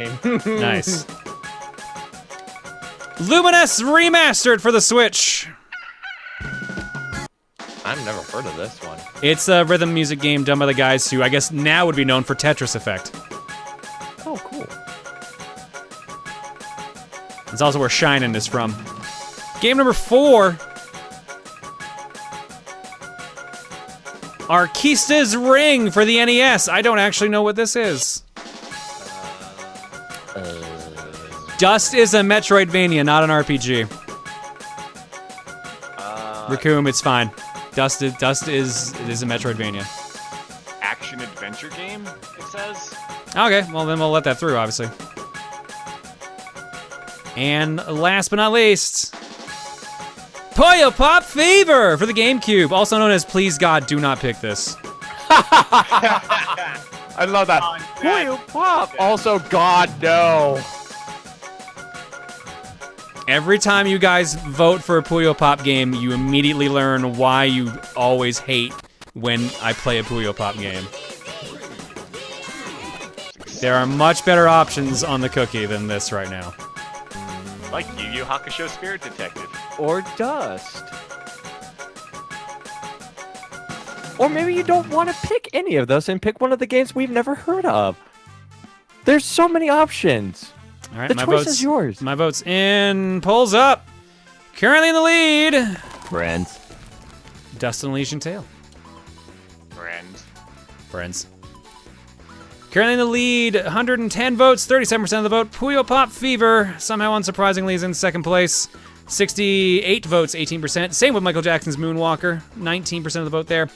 Nice. Luminous Remastered for the Switch. I've never heard of this one. It's a rhythm music game done by the guys who I guess now would be known for Tetris Effect. Oh, cool. It's also where Shinin' is from. Game number 4. Arkista's Ring for the NES. I don't actually know what this is. Dust is a Metroidvania, not an RPG. Raccoon, it's fine. Dust is a Metroidvania. Action adventure game, it says. Okay, well then we'll let that through, obviously. And last but not least, Puyo Pop Fever for the GameCube, also known as Please God, Do Not Pick This. I love that. Puyo Pop. Also, God, no. Every time you guys vote for a Puyo Pop game, you immediately learn why you always hate when I play a Puyo Pop game. There are much better options on the cookie than this right now. Like Yu Yu Hakusho Spirit Detective. Or Dust. Or maybe you don't want to pick any of those and pick one of the games we've never heard of. There's so many options. All right, the choice is yours. My vote's in. Polls up. Currently in the lead. Friends. Dust and Elysian Tale. Friends. Currently in the lead, 110 votes, 37% of the vote. Puyo Pop Fever, somehow unsurprisingly, is in second place. 68 votes, 18%. Same with Michael Jackson's Moonwalker, 19% of the vote there.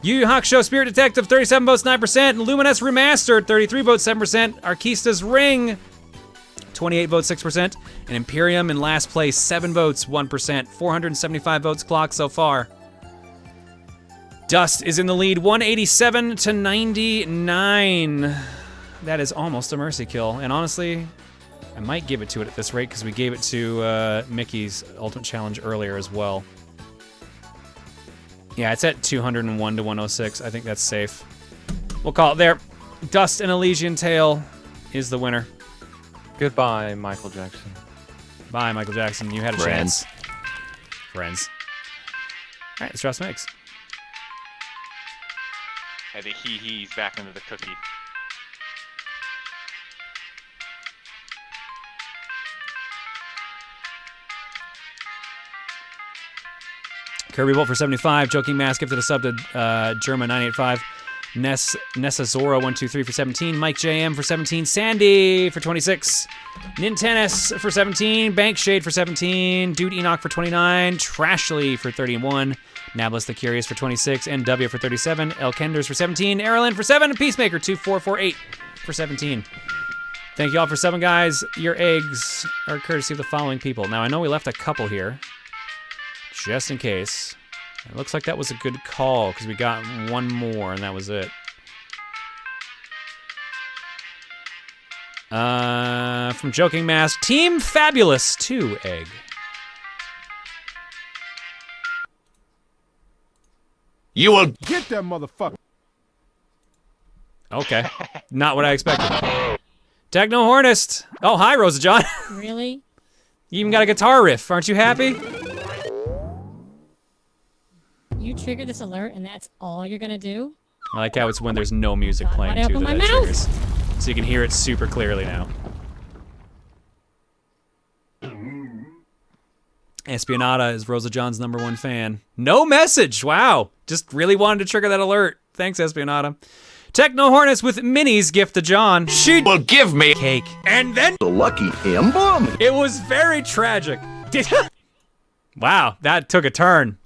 Yu Yu Hakusho Spirit Detective, 37 votes, 9%. Luminous Remastered, 33 votes, 7%. Arkista's Ring, 28 votes, 6%. And Imperium in last place, 7 votes, 1%. 475 votes clocked so far. Dust is in the lead, 187 to 99. That is almost a mercy kill. And honestly, I might give it to it at this rate because we gave it to Mickey's Ultimate Challenge earlier as well. Yeah, it's at 201 to 106. I think that's safe. We'll call it there. Dust and Elysian Tale is the winner. Goodbye, Michael Jackson. Bye, Michael Jackson. You had a chance. Friends. All right, let's draw some eggs. And the hee-hee's back into the cookie. Kirby Bolt for 75. Joking Mask gifted a sub to Germa985. Nessazora123 for 17. Mike JM for 17. Sandy for 26. Nintennis for 17. Bankshade for 17. Dude Enoch for 29. Trashly for 31. Nablis the Curious for 26. NW for 37. El Kenders for 17. Erlyn for 7. Peacemaker 2448 for 17. Thank you all for 7, guys. Your eggs are courtesy of the following people. Now, I know we left a couple here, just in case. It looks like that was a good call, because we got one more, and that was it. From Joking Mask, Team Fabulous 2 egg. You will get that motherfucker. Okay, not what I expected. Techno Hornist. Oh, hi, Rosa John. Really? You even got a guitar riff. Aren't you happy? You trigger this alert and that's all you're gonna do? I like how it's when there's no music God, playing why'd I too open that my it mouth? triggers. So you can hear it super clearly now. Espionata is Rosa John's #1 fan. No message. Wow. Just really wanted to trigger that alert. Thanks, Espionata. Techno Hornets with Minnie's gift to John. She will give me cake. And then the lucky emblem. It was very tragic. Wow, that took a turn.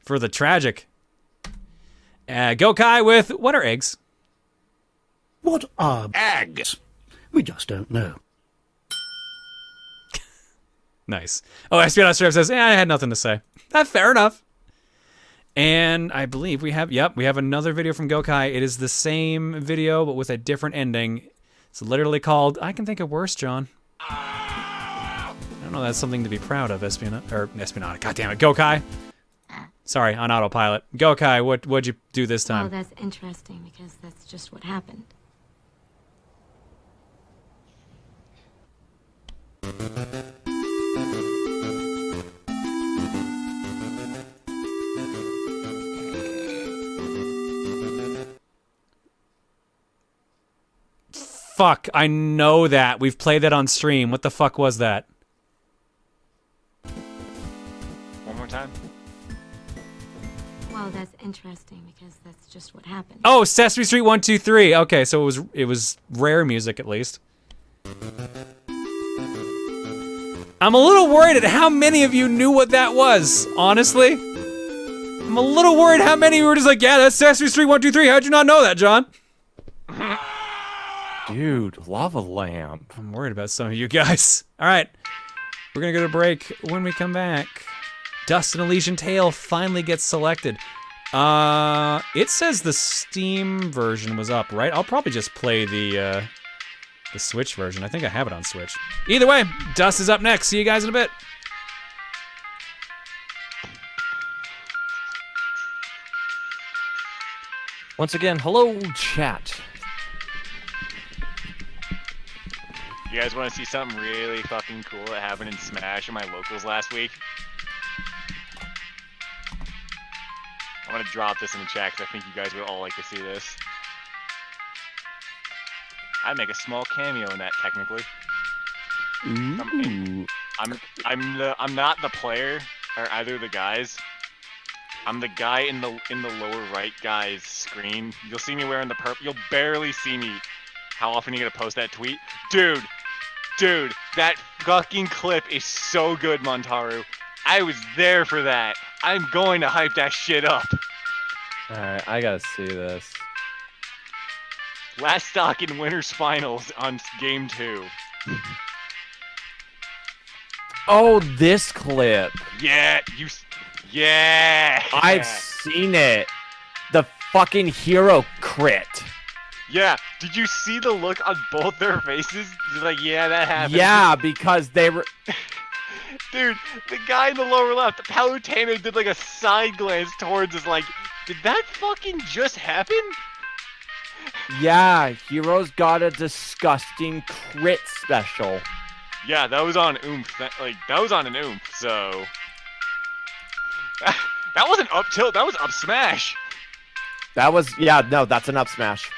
For the tragic. Gokai with, what are eggs? What are eggs? We just don't know. Nice. Oh, Espionage Strip says, I had nothing to say. Fair enough. And I believe we have another video from Gokai. It is the same video, but with a different ending. It's literally called, I Can Think of Worse, John. I don't know, that's something to be proud of, Espionage. God damn it, Gokai. Sorry, on autopilot. Gokai, what'd you do this time? Oh, that's interesting, because that's just what happened. fuck? I know that. We've played that on stream. What the fuck was that? One more time. Well, that's interesting because that's just what happened. Oh, Sesame Street 1, 2, 3. Okay, so it was rare music at least. I'm a little worried at how many of you knew what that was, honestly. I'm a little worried how many were just like, yeah, that's Sesame Street 1, 2, 3. How'd you not know that, John? Dude, lava lamp. I'm worried about some of you guys. All right, we're gonna go to break. When we come back, Dust and Elysian Tale finally gets selected. It says the Steam version was up, right? I'll probably just play the Switch version. I think I have it on Switch. Either way, Dust is up next. See you guys in a bit. Once again, hello, chat. You guys want to see something really fucking cool that happened in Smash in my locals last week? I'm gonna drop this in the chat because I think you guys would all like to see this. I make a small cameo in that, technically. Ooh. I'm not the player or either of the guys. I'm the guy in the lower right guy's screen. You'll see me wearing the purple. You'll barely see me. How often are you gonna post that tweet, dude? Dude, that fucking clip is so good, Montaru. I was there for that. I'm going to hype that shit up. Alright, I gotta see this. Last stock in Winners Finals on Game 2. Oh, this clip. Yeah, yeah. I've seen it. The fucking hero crit. Yeah, did you see the look on both their faces? Just like, yeah, that happened. Yeah, because they were... Dude, the guy in the lower left, Palutena, did like a side glance towards us like, did that fucking just happen? Yeah, Heroes got a disgusting crit special. Yeah, that was on oomph. That was on an oomph, so... That wasn't up tilt, that was up smash. That was... Yeah, no, that's an up smash.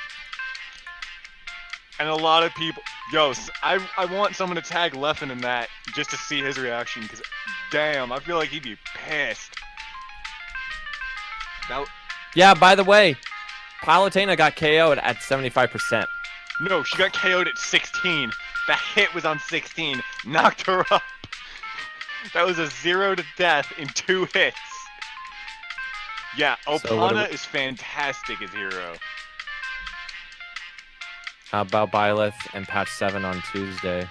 And a lot of people... Yo, I want someone to tag Leffen in that just to see his reaction, because damn, I feel like he'd be pissed. That... Yeah, by the way, Palutena got KO'd at 75%. No, she got KO'd at 16. That hit was on 16. Knocked her up. That was a 0 to death in 2 hits. Yeah, Opana is fantastic as hero. How about Byleth and patch 7 on Tuesday?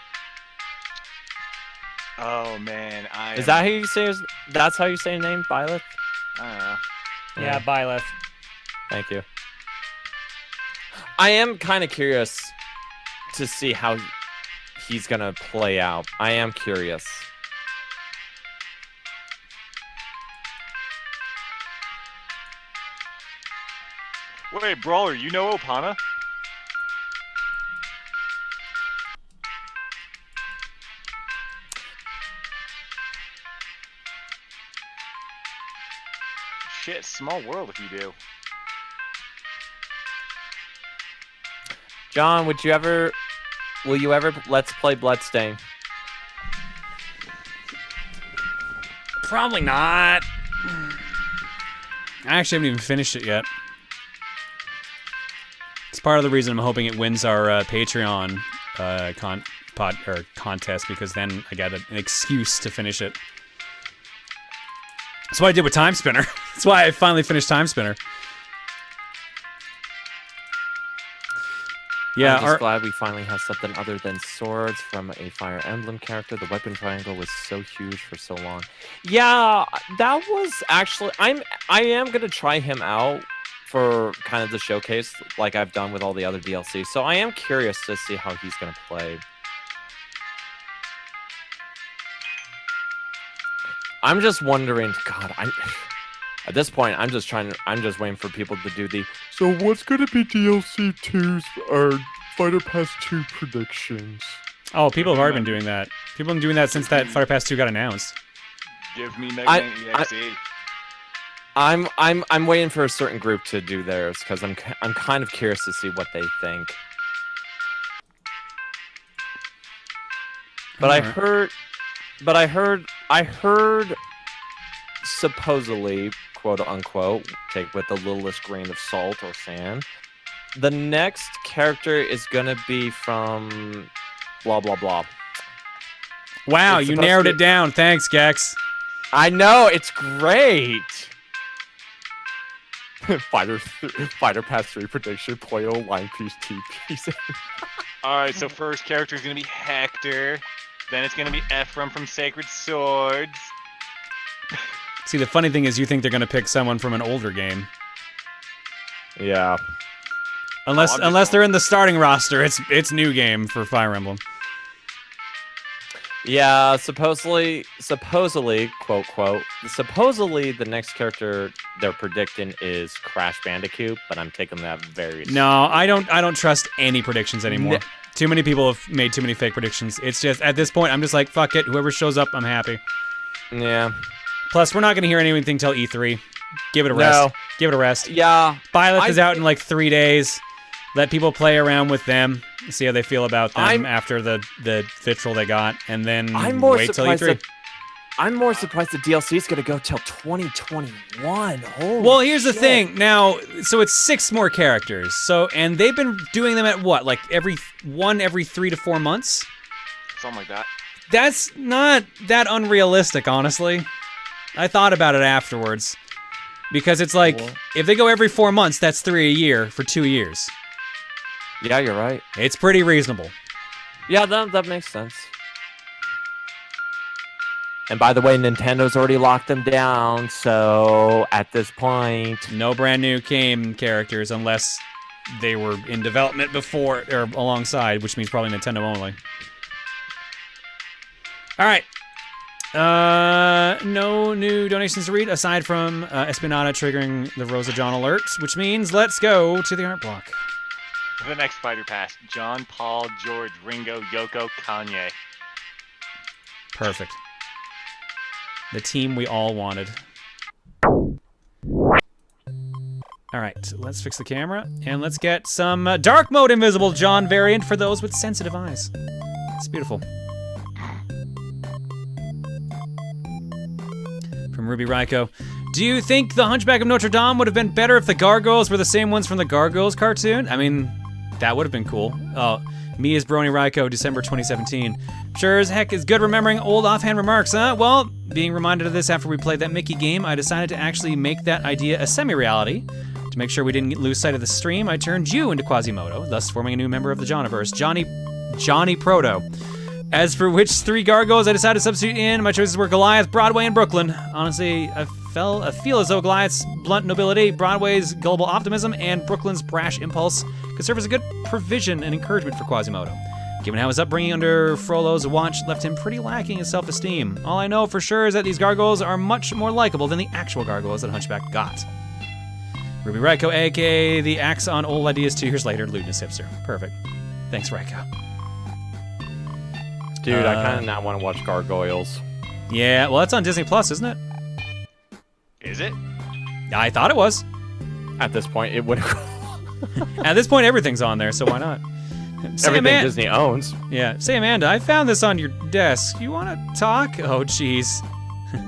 Oh man, Is that how you say his... That's how you say his name, Byleth? I don't know. Yeah, Byleth. Thank you. I am kind of curious to see how he's gonna play out. I am curious. Wait, Brawler, you know Opana? Shit, small world if you do. John, will you ever let's play Bloodstain? Probably not. I actually haven't even finished it yet. It's part of the reason I'm hoping it wins our Patreon contest, because then I got an excuse to finish it. That's what I did with Time Spinner. That's why I finally finished Time Spinner. Yeah, I'm just glad we finally have something other than swords from a Fire Emblem character. The weapon triangle was so huge for so long. Yeah, that was actually... I am gonna try him out for kind of the showcase, like I've done with all the other DLC. So I am curious to see how he's gonna play. I'm just wondering, God, at this point, I'm just waiting for people to do the, so what's gonna be DLC 2's or Fighter Pass 2 predictions? Oh, people have already been doing that. People have been doing that since that Fighter Pass 2 got announced. Give me Mega Man EXE. I'm waiting for a certain group to do theirs, because I'm kind of curious to see what they think. But I heard supposedly, quote unquote, take with the littlest grain of salt or sand, the next character is gonna be from blah blah blah. Wow, you narrowed it down. Thanks, Gex. I know, it's great. Fighter Pass 3 prediction, Poyo, Line Piece, TP. Alright, so first character is going to be Hector. Then it's going to be Ephraim from Sacred Swords. See, the funny thing is you think they're going to pick someone from an older game. Yeah. Unless they're in the starting roster, it's new game for Fire Emblem. Yeah, supposedly, quote, supposedly the next character they're predicting is Crash Bandicoot, but I'm taking that very seriously. No, I don't trust any predictions anymore. Too many people have made too many fake predictions. It's just, at this point, I'm just like, fuck it. Whoever shows up, I'm happy. Yeah. Plus, we're not going to hear anything till E3. Give it a rest. No. Give it a rest. Yeah. Byleth is out in like 3 days. Let people play around with them. See how they feel about them after the vitriol they got, and then wait till E3. I'm more surprised the DLC is going to go till 2021. Holy well, here's shit. the thing. Now, so it's 6 more characters. So, and they've been doing them at what? Like every 3 to 4 months? Something like that. That's not that unrealistic, honestly. I thought about it afterwards. Because it's like, if they go every 4 months, that's 3 a year for 2 years. Yeah, you're right. It's pretty reasonable. Yeah, that makes sense. And by the way, Nintendo's already locked them down, so at this point... No brand new game characters unless they were in development before, or alongside, which means probably Nintendo only. Alright. No new donations to read, aside from Espinada triggering the Rosa John alert, which means let's go to the art block. The next fighter pass: John, Paul, George, Ringo, Yoko, Kanye. Perfect. The team we all wanted. Alright, let's fix the camera, and let's get some dark mode invisible John variant for those with sensitive eyes. It's beautiful. From Ruby Raiko. Do you think the Hunchback of Notre Dame would have been better if the gargoyles were the same ones from the Gargoyles cartoon? I mean, that would have been cool. Oh, me as Brony Raiko, December 2017. Sure as heck is good remembering old offhand remarks, huh? Well, being reminded of this after we played that Mickey game, I decided to actually make that idea a semi-reality. To make sure we didn't lose sight of the stream, I turned you into Quasimodo, thus forming a new member of the Johniverse, Johnny Proto. As for which 3 gargoyles I decided to substitute in, my choices were Goliath, Broadway, and Brooklyn. Honestly, I feel as though Goliath's blunt nobility, Broadway's gullible optimism, and Brooklyn's brash impulse could serve as a good provision and encouragement for Quasimodo. Given how his upbringing under Frollo's watch left him pretty lacking in self-esteem. All I know for sure is that these gargoyles are much more likable than the actual gargoyles that Hunchback got. Ruby Raiko, aka the axe on old ideas 2 years later, Ludinous Hipster. Perfect. Thanks, Raiko. Dude, I kind of now want to watch Gargoyles. Yeah, well, that's on Disney Plus, isn't it? Is it? I thought it was. At this point, it would. At this point, everything's on there, so why not? Everything Disney owns. Yeah. Say, Amanda, I found this on your desk. You want to talk? Oh, jeez.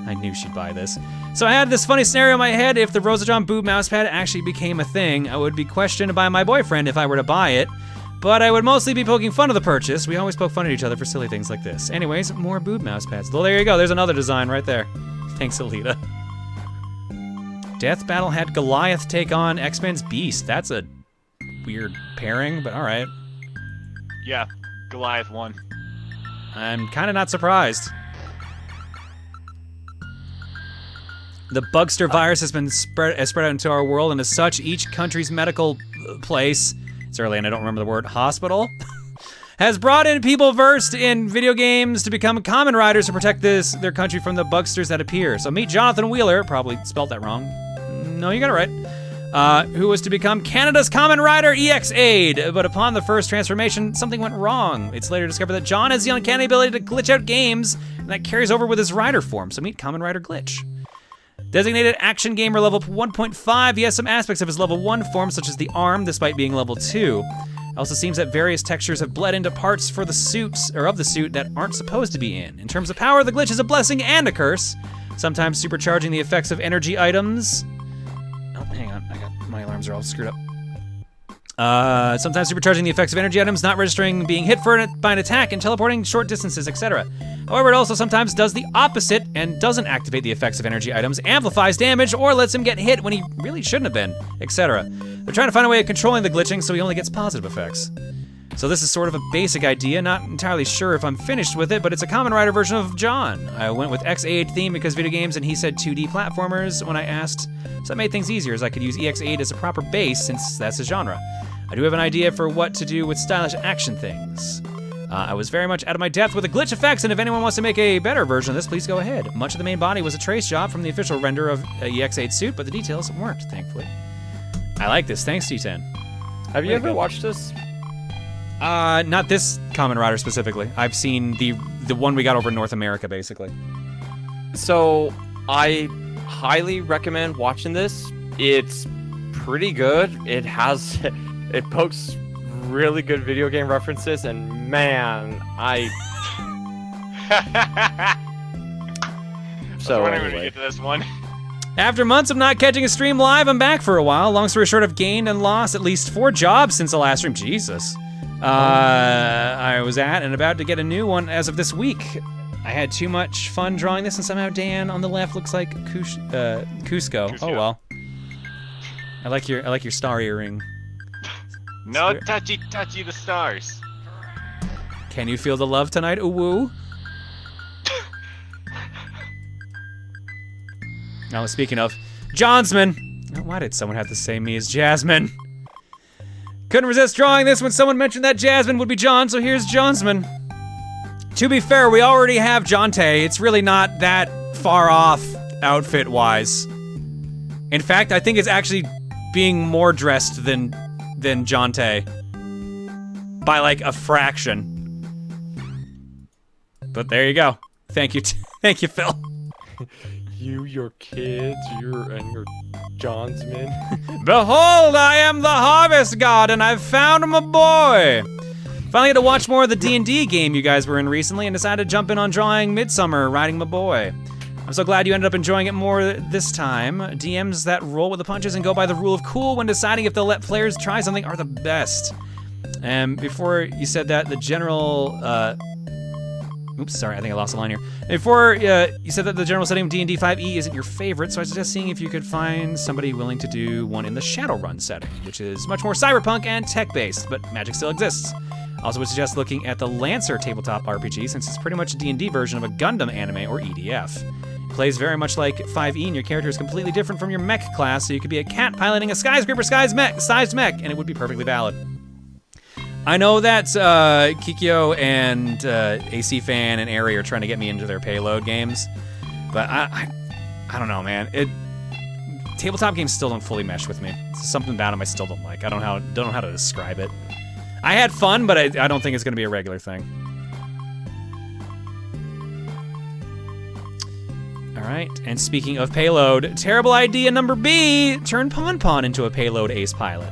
I knew she'd buy this. So I had this funny scenario in my head. If the Rosa John boob mousepad actually became a thing, I would be questioned by my boyfriend if I were to buy it. But I would mostly be poking fun of the purchase. We always poke fun at each other for silly things like this. Anyways, more boob mouse pads. Well, there you go. There's another design right there. Thanks, Alita. Death Battle had Goliath take on X-Men's Beast. That's a weird pairing, but all right. Yeah, Goliath won. I'm kind of not surprised. The Bugster virus has been spread out into our world, and as such, each country's medical place, it's early and I don't remember the word, hospital, has brought in people versed in video games to become common riders to protect their country from the bugsters that appear. So meet Jonathan Wheeler, probably spelled that wrong. No, you got it right. Who was to become Canada's Common Rider EX Aid. But upon the first transformation, something went wrong. It's later discovered that John has the uncanny ability to glitch out games, and that carries over with his rider form. So meet Common Rider Glitch. Designated action gamer level 1.5, he has some aspects of his level 1 form, such as the arm, despite being level 2. It also seems that various textures have bled into parts for the suits, or of the suit, that aren't supposed to be in. In terms of power, the glitch is a blessing and a curse, sometimes supercharging the effects of energy items. Oh, hang on, my alarms are all screwed up. Sometimes supercharging the effects of energy items, not registering being hit by an attack, and teleporting short distances, etc. However, it also sometimes does the opposite and doesn't activate the effects of energy items, amplifies damage, or lets him get hit when he really shouldn't have been, etc. They're trying to find a way of controlling the glitching so he only gets positive effects. So this is sort of a basic idea, not entirely sure if I'm finished with it, but it's a Kamen Rider version of John. I went with X8 theme because video games, and he said 2D platformers when I asked, so that made things easier as I could use EX8 as a proper base since that's a genre. I do have an idea for what to do with stylish action things. I was very much out of my depth with the glitch effects, and if anyone wants to make a better version of this, please go ahead. Much of the main body was a trace job from the official render of EX8 suit, but the details weren't, thankfully. I like this, thanks T10. Have you ever watched this? Not this Kamen Rider specifically. I've seen the one we got over in North America, basically. So, I highly recommend watching this. It's pretty good. It pokes really good video game references, and man, So anyway. when we get to this one. After months of not catching a stream live, I'm back for a while. Long story short, I've gained and lost at least 4 jobs since the last stream. Jesus. I was at and about to get a new one as of this week. I had too much fun drawing this, and somehow Dan on the left looks like Cusco. Oh well. I like your star earring. No touchy the stars. Can you feel the love tonight, Uwu? Now, speaking of, Johnsman. Why did someone have to say me as Jasmine? Couldn't resist drawing this when someone mentioned that Jasmine would be John, so here's Johnsman. To be fair, we already have Jonte. It's really not that far off outfit-wise. In fact, I think it's actually being more dressed than Jonte. By like a fraction. But there you go. Thank you, thank you, Phil. You, your kids, and your Johnsman. Behold, I am the harvest god, and I've found my boy. Finally had to watch more of the D&D game you guys were in recently, and decided to jump in on drawing Midsummer, riding my boy. I'm so glad you ended up enjoying it more this time. DMs that roll with the punches and go by the rule of cool when deciding if they'll let players try something are the best. Before you said that, the general, oops, sorry, I think I lost a line here. Before you said that the general setting of D&D 5e isn't your favorite, so I suggest seeing if you could find somebody willing to do one in the Shadowrun setting, which is much more cyberpunk and tech-based, but magic still exists. Also would suggest looking at the Lancer tabletop RPG, since it's pretty much a D&D version of a Gundam anime or EDF. It plays very much like 5e, and your character is completely different from your mech class, so you could be a cat piloting a skyscraper-sized mech, and it would be perfectly valid. I know that Kikyo and AC Fan and Ari are trying to get me into their payload games, but I don't know, man. Tabletop games still don't fully mesh with me. There's something about them I still don't like. I don't know how to describe it. I had fun, but I don't think it's going to be a regular thing. All right, and speaking of payload, terrible idea number B, turn Pon into a payload ace pilot.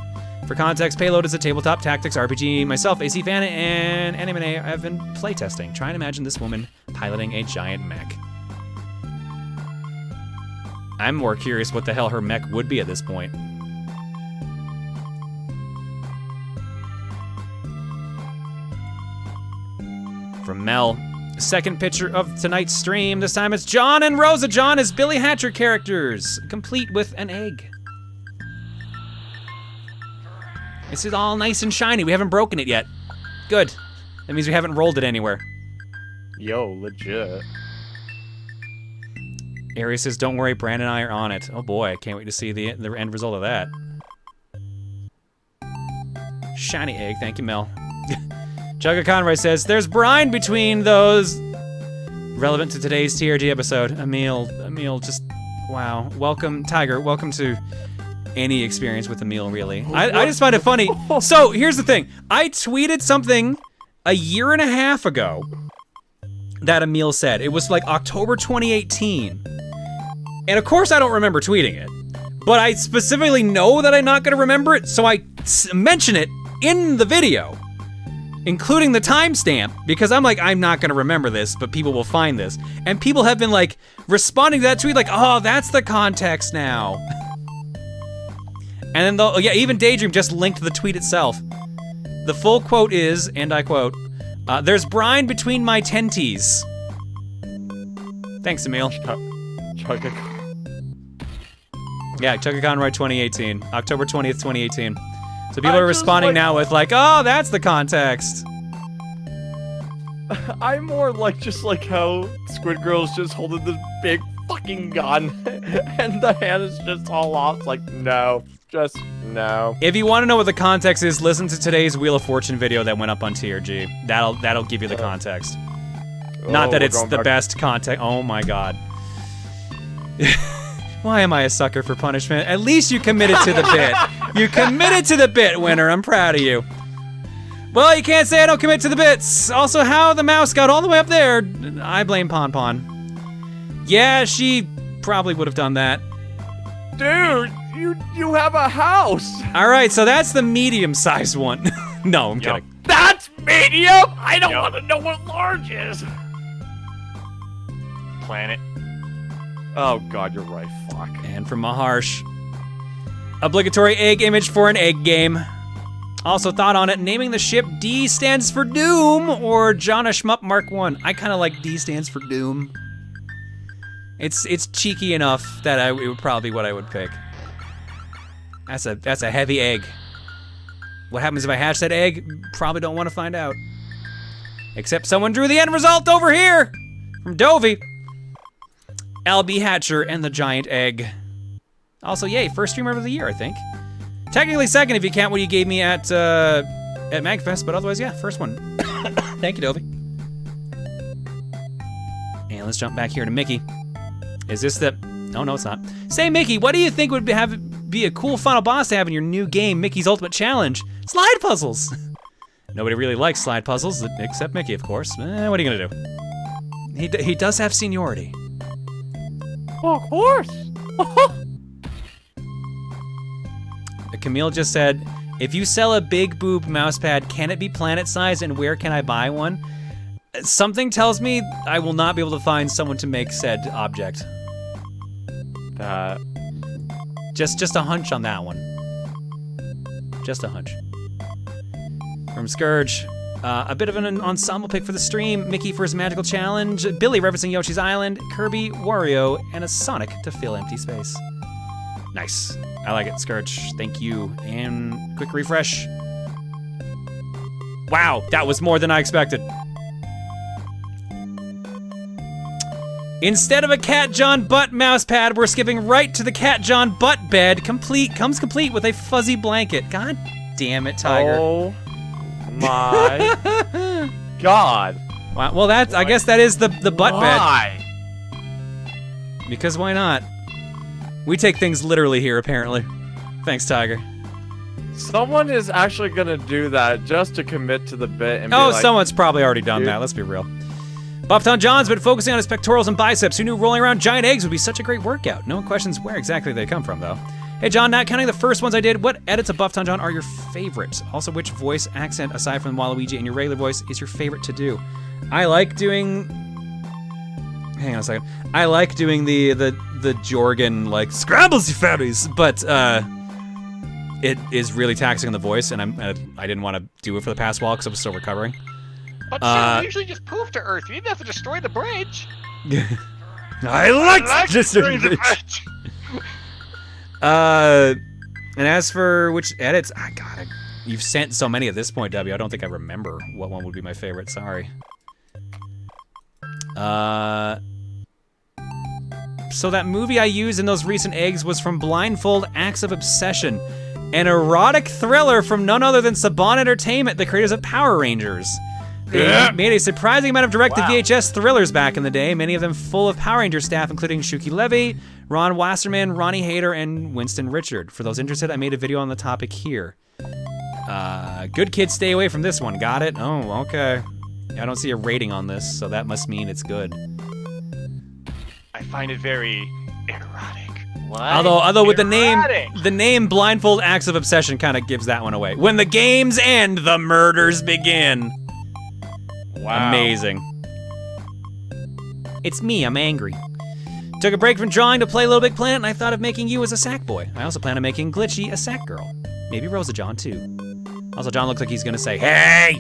For context, Payload is a tabletop tactics RPG. Myself, AC Fan, and Anime have been playtesting. Try and imagine this woman piloting a giant mech. I'm more curious what the hell her mech would be at this point. From Mel. Second picture of tonight's stream. This time it's John and Rosa John as Billy Hatcher characters, complete with an egg. This is all nice and shiny. We haven't broken it yet. Good. That means we haven't rolled it anywhere. Yo, legit. Ari says, don't worry, Brandon and I are on it. Oh boy, I can't wait to see the end result of that. Shiny egg, thank you, Mel. Jugga Conroy says, there's brine between those. Relevant to today's TRG episode. Emil, just, wow. Welcome, Tiger, welcome to any experience with Emil, really. I just find it funny. So, here's the thing. I tweeted something a year and a half ago that Emil said. It was like October 2018. And of course I don't remember tweeting it. But I specifically know that I'm not gonna remember it, so I mention it in the video, including the timestamp, because I'm like, I'm not gonna remember this, but people will find this. And people have been like responding to that tweet like, oh, that's the context now. And then even Daydream just linked the tweet itself. The full quote is, and I quote, there's brine between my tenties. Thanks, Emil. Yeah, Chugga Conroy 2018, October 20th, 2018. So people are responding now with like, oh, that's the context. I'm more like just like how Squid Girl's just holding this big fucking gun and the hand is just all off. Like, no, just no. If you want to know what the context is, listen to today's Wheel of Fortune video that went up on TRG. That'll give you the context. Not that it's the best context. Oh my god. Why am I a sucker for punishment? At least you committed to the bit. You committed to the bit, winner. I'm proud of you. Well, you can't say I don't commit to the bits. Also, how the mouse got all the way up there, I blame Pon Pon. Yeah, she probably would have done that. Dude, you have a house. All right, so that's the medium-sized one. No, I'm kidding. That's medium? I don't want to know what large is. Planet. Oh god, you're right, fuck. And from Maharsh, obligatory egg image for an egg game. Also thought on it, naming the ship D stands for Doom or Jonna Shmup Mark 1. I kind of like D stands for Doom. It's cheeky enough that it would probably be what I would pick. That's a heavy egg. What happens if I hatch that egg? Probably don't want to find out. Except someone drew the end result over here from Dovey. LB Hatcher and the giant egg. Also, yay, first streamer of the year, I think. Technically second if you count what you gave me at MagFest, but otherwise, yeah, first one. Thank you, Dovey. And let's jump back here to Mickey. Is this the... Oh, no, it's not. Say, Mickey, what do you think would be a cool final boss to have in your new game, Mickey's Ultimate Challenge? Slide puzzles! Nobody really likes slide puzzles, except Mickey, of course. What are you gonna do? He does have seniority. Oh, of course! Camille just said, if you sell a big boob mousepad, can it be planet size and where can I buy one? Something tells me I will not be able to find someone to make said object. Just a hunch on that one. Just a hunch. From Scourge, a bit of an ensemble pick for the stream. Mickey for his magical challenge, Billy referencing Yoshi's Island, Kirby, Wario, and a Sonic to fill empty space. Nice. I like it, Scourge. Thank you. And quick refresh. Wow, that was more than I expected. Instead of a Cat John Butt mousepad, we're skipping right to the Cat John Butt bed. Comes complete with a fuzzy blanket. God damn it, Tiger. Oh my god. Wow, well, I guess that is the butt Why? bed. Because why not? We take things literally here, apparently. Thanks, Tiger. Someone is actually gonna do that just to commit to the bit and be like, someone's probably already done that, let's be real. Buffton John's been focusing on his pectorals and biceps. Who knew rolling around giant eggs would be such a great workout? No one questions where exactly they come from, though. Hey, John, not counting the first ones I did, what edits of Buffton John are your favorites? Also, which voice accent, aside from Waluigi and your regular voice, is your favorite to do? I like doing... Hang on a second. I like doing the Jorgen, like, scrambles, you fairies, but, it is really taxing on the voice, and I didn't want to do it for the past while because I was still recovering. But you usually just poof to Earth. You didn't have to destroy the bridge. I like destroying the bridge. And as for which edits, you've sent so many at this point, W. I don't think I remember what one would be my favorite. Sorry. So that movie I used in those recent eggs was from Blindfold Acts of Obsession, an erotic thriller from none other than Saban Entertainment, the creators of Power Rangers. They made a surprising amount of direct-to-VHS thrillers back in the day, many of them full of Power Ranger staff, including Shuki Levy, Ron Wasserman, Ronnie Hayter, and Winston Richard. For those interested, I made a video on the topic here. Good kids stay away from this one. Got it? Oh, okay. I don't see a rating on this, so that must mean it's good. I find it very erotic. What? Although with the Erratic. name Blindfold Acts of Obsession kind of gives that one away. When the games end, the murders begin. Wow. Amazing. It's me, I'm angry. Took a break from drawing to play Little Big Planet, and I thought of making you as a sack boy. I also plan on making Glitchy a sack girl. Maybe Rosa John, too. Also, John looks like he's gonna say, hey!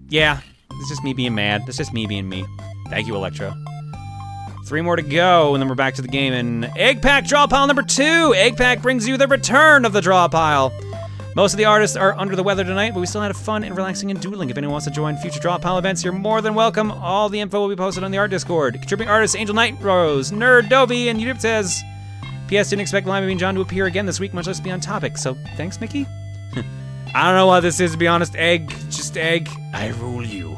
Yeah, it's just me being mad. It's just me being me. Thank you, Electro. 3 more to go, and then we're back to the game in Egg Pack Draw Pile number 2. Egg Pack brings you the return of the draw pile. Most of the artists are under the weather tonight, but we still had fun and relaxing and doodling. If anyone wants to join future draw pile events, you're more than welcome. All the info will be posted on the art Discord. Contributing artists Angel Night Rose, Nerd Dovey, and YouTube says, P.S. Didn't expect Lima and John to appear again this week, much less be on topic. So thanks, Mickey. I don't know what this is, to be honest. Egg, just egg. I rule you.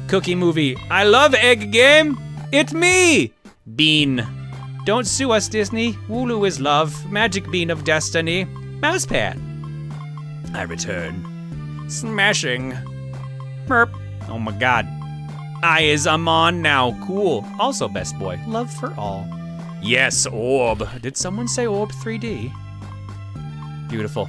Cookie movie. I love egg game. It's me. Bean. Don't sue us, Disney. Wooloo is love. Magic bean of destiny. Mousepad. I return. Smashing. Merp. Oh my god. I'm on now. Cool. Also best boy. Love for all. Yes, orb. Did someone say orb 3D? Beautiful.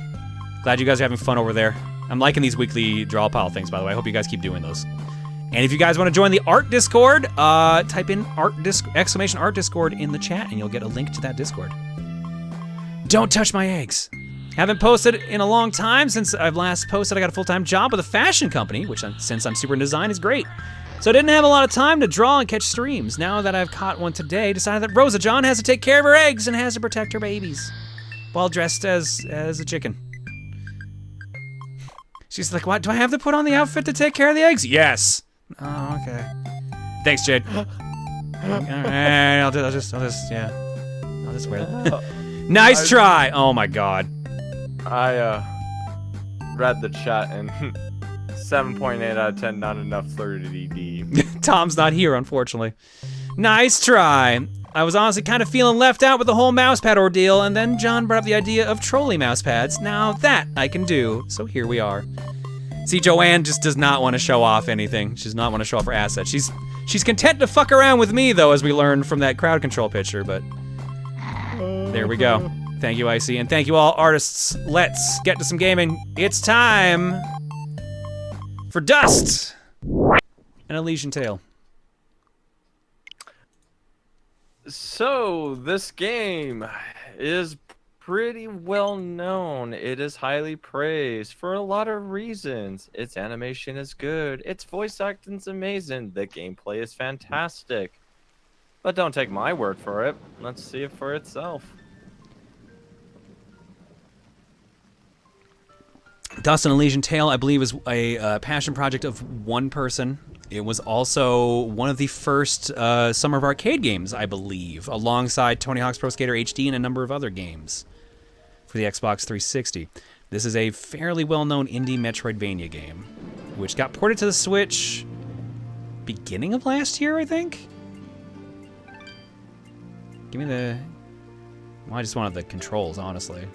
Glad you guys are having fun over there. I'm liking these weekly draw pile things, by the way. I hope you guys keep doing those. And if you guys want to join the art Discord, type in art Discord in the chat and you'll get a link to that Discord. Don't touch my eggs. Haven't posted in a long time. Since I've last posted, I got a full-time job with a fashion company, which since I'm super in design is great. So I didn't have a lot of time to draw and catch streams. Now that I've caught one today, decided that Rosa John has to take care of her eggs and has to protect her babies while dressed as a chicken. She's like, what, do I have to put on the outfit to take care of the eggs? Yes. Oh, okay. Thanks, Jade. Alright, I'll just wear that. Nice try! Oh my god. I read the chat and 7.8 out of 10, not enough flirty. Tom's not here, unfortunately. Nice try. I was honestly kind of feeling left out with the whole mousepad ordeal, and then John brought up the idea of trolley mousepads. Now that I can do, so here we are. See, Joanne just does not want to show off anything. She does not want to show off her assets. She's content to fuck around with me, though, as we learned from that crowd control picture, but there we go. Thank you, IC, and thank you all artists. Let's get to some gaming. It's time for Dust and Elysian Tale. So, this game is pretty well known. It is highly praised for a lot of reasons. Its animation is good. Its voice acting is amazing. The gameplay is fantastic. But don't take my word for it. Let's see it for itself. Dust and Elysian Tale, I believe, is a passion project of one person. It was also one of the first Summer of Arcade games, I believe, alongside Tony Hawk's Pro Skater HD and a number of other games for the Xbox 360. This is a fairly well-known indie Metroidvania game, which got ported to the Switch beginning of last year, I think? Give me the... Well, I just wanted the controls, honestly.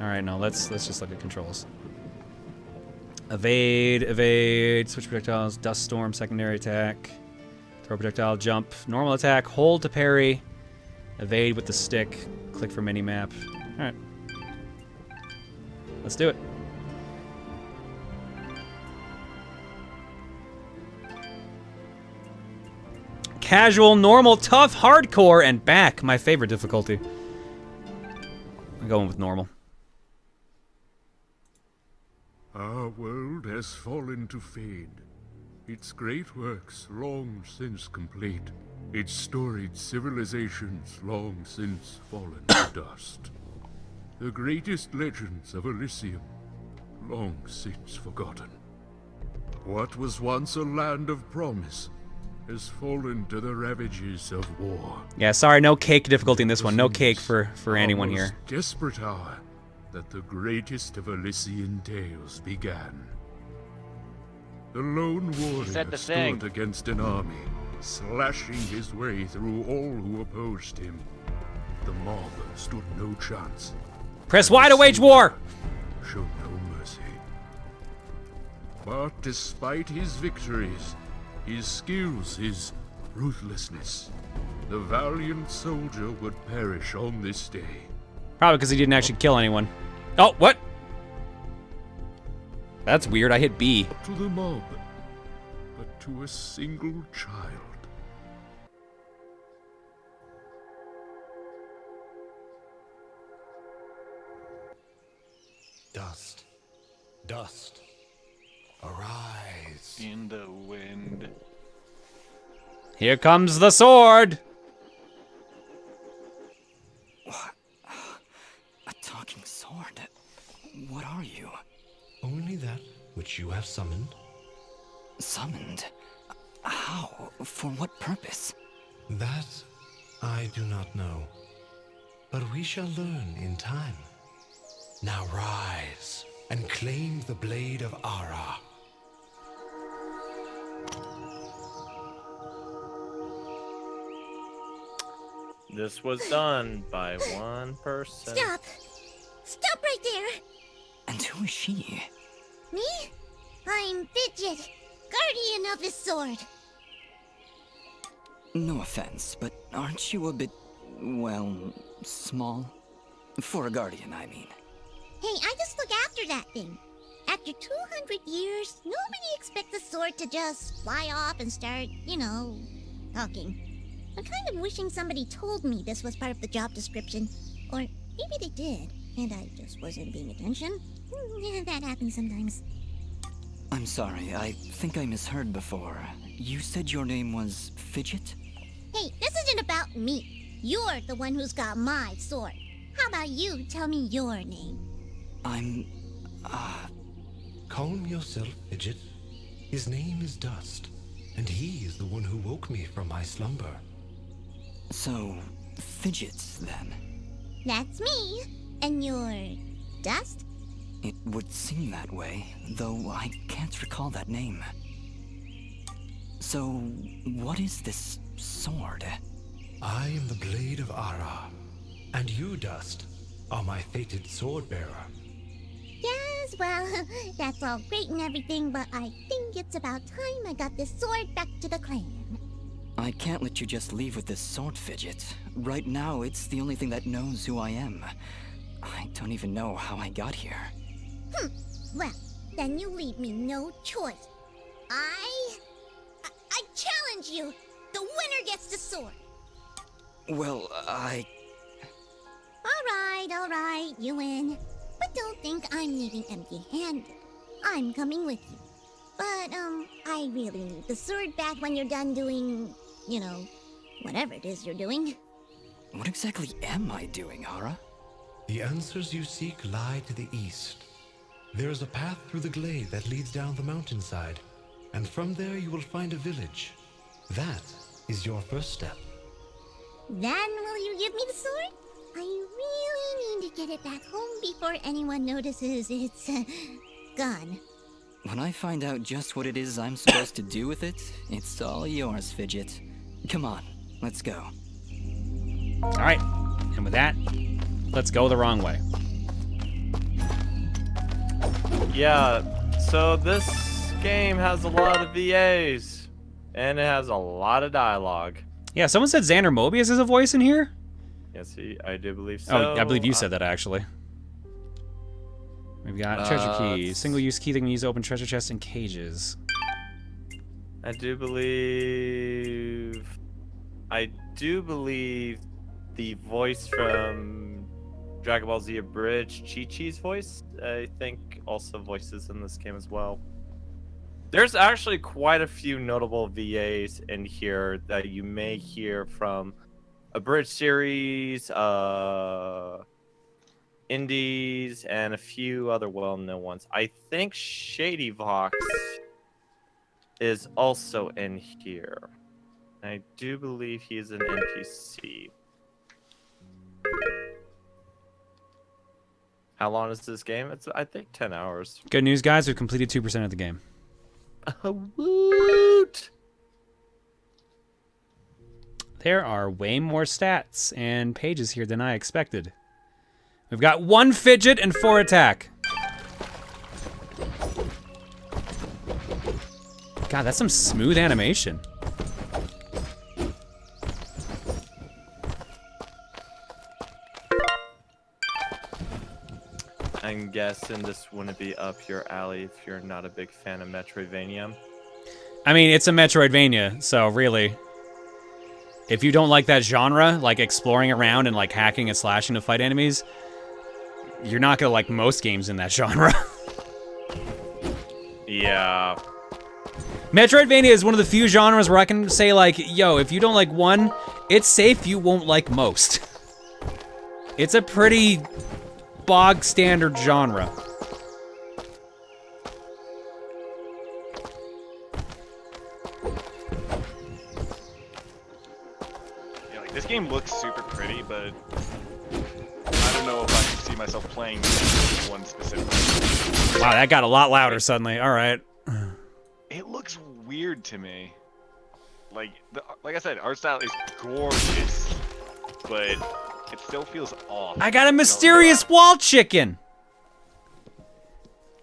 Alright, no, let's just look at controls. Evade, switch projectiles, dust storm, secondary attack, throw projectile, jump, normal attack, hold to parry, evade with the stick, click for mini-map. Alright. Let's do it. Casual, normal, tough, hardcore, and back. My favorite difficulty. I'm going with normal. Our world has fallen to fade. Its great works long since complete. Its storied civilizations long since fallen to dust. The greatest legends of Elysium long since forgotten. What was once a land of promise has fallen to the ravages of war. Yeah, sorry, no cake difficulty in this one. No cake for anyone here. Desperate hour that the greatest of Elysian tales began. The lone warrior stood against an army, slashing his way through all who opposed him. The mob stood no chance. Press Y to wage war! Showed no mercy. But despite his victories, his skills, his ruthlessness, the valiant soldier would perish on this day. Probably because he didn't actually kill anyone. Oh, what? That's weird. I hit B. Not to the mob, but to a single child. Dust, dust, arise. In the wind. Here comes the sword. What? A talking sword? What are you? Only that which you have summoned. Summoned? How? For what purpose? That I do not know. But we shall learn in time. Now rise and claim the blade of Ara. This was done by one person. Stop! Stop right there! And who is she? Me? I'm Fidget, guardian of this sword. No offense, but aren't you a bit, well, small? For a guardian, I mean. Hey, I just look after that thing. After 200 years, nobody expects the sword to just fly off and start, talking. I'm kind of wishing somebody told me this was part of the job description. Or maybe they did, and I just wasn't paying attention. That happens sometimes. I'm sorry, I think I misheard before. You said your name was Fidget? Hey, this isn't about me. You're the one who's got my sword. How about you tell me your name? I'm... Calm yourself, Fidget. His name is Dust, and he is the one who woke me from my slumber. So, Fidgets, then? That's me. And you're... Dust? It would seem that way, though I can't recall that name. So, what is this sword? I am the blade of Ara, and you, Dust, are my fated sword bearer. Yes, well, that's all great and everything, but I think it's about time I got this sword back to the clan. I can't let you just leave with this sword, Fidget. Right now, it's the only thing that knows who I am. I don't even know how I got here. Well, then you leave me no choice. I challenge you! The winner gets the sword! Well, All right, you win. But don't think I'm leaving empty-handed. I'm coming with you. But, I really need the sword back when you're done doing, whatever it is you're doing. What exactly am I doing, Ara? The answers you seek lie to the east. There is a path through the glade that leads down the mountainside, and from there you will find a village. That is your first step. Then will you give me the sword? I really need to get it back home before anyone notices it's, gone. When I find out just what it is I'm supposed to do with it, it's all yours, Fidget. Come on, let's go. All right, and with that, let's go the wrong way. Yeah, so this game has a lot of VAs, and it has a lot of dialogue. Yeah, someone said Xander Mobius is a voice in here? Yes, I do believe so. Oh, I believe you said that, actually. We've got treasure keys. Single-use key that can use to open treasure chests and cages. I do believe the voice from Dragon Ball Z Abridged, Chi-Chi's voice, I think also voices in this game as well. There's actually quite a few notable VAs in here that you may hear from Abridged series, indies, and a few other well-known ones. I think Shady Vox is also in here. I do believe he is an NPC. How long is this game? It's, I think, 10 hours. Good news, guys. We've completed 2% of the game. Woot! There are way more stats and pages here than I expected. We've got 1 fidget and 4 attack. God, that's some smooth animation. I'm guessing this wouldn't be up your alley if you're not a big fan of Metroidvania. I mean, it's a Metroidvania, so really, if you don't like that genre, like exploring around and like hacking and slashing to fight enemies, you're not gonna like most games in that genre. Yeah. Metroidvania is one of the few genres where I can say like, yo, if you don't like one, it's safe you won't like most. It's a pretty bog standard genre. Yeah, like this game looks super pretty, but I don't know if I can see myself playing one specifically. Wow, that got a lot louder suddenly. All right. It looks weird to me. Like I said, art style is gorgeous, but it still feels off. I got a mysterious wall chicken.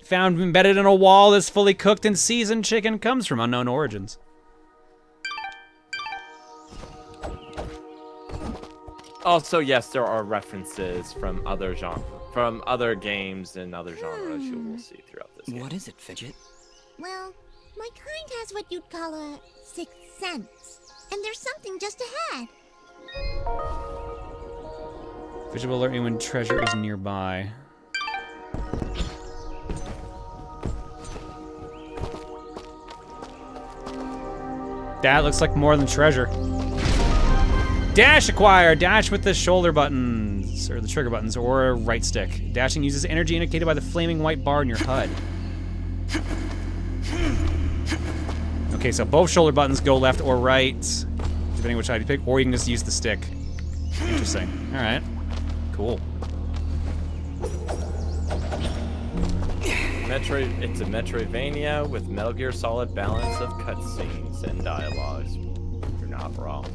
Found embedded in a wall, this fully cooked and seasoned chicken comes from unknown origins. Also, yes, there are references from other games and other genres you will see throughout this game. What is it, Fidget? Well, my kind has what you'd call a sixth sense. And there's something just ahead. Fidget will alert me when treasure is nearby. That looks like more than treasure. Dash acquired. Dash with the shoulder buttons, or the trigger buttons, or right stick. Dashing uses energy indicated by the flaming white bar in your HUD. Okay, so both shoulder buttons go left or right, depending which side you pick, or you can just use the stick. Interesting. All right. Cool. It's a Metroidvania with Metal Gear Solid balance of cutscenes and dialogues. You're not wrong.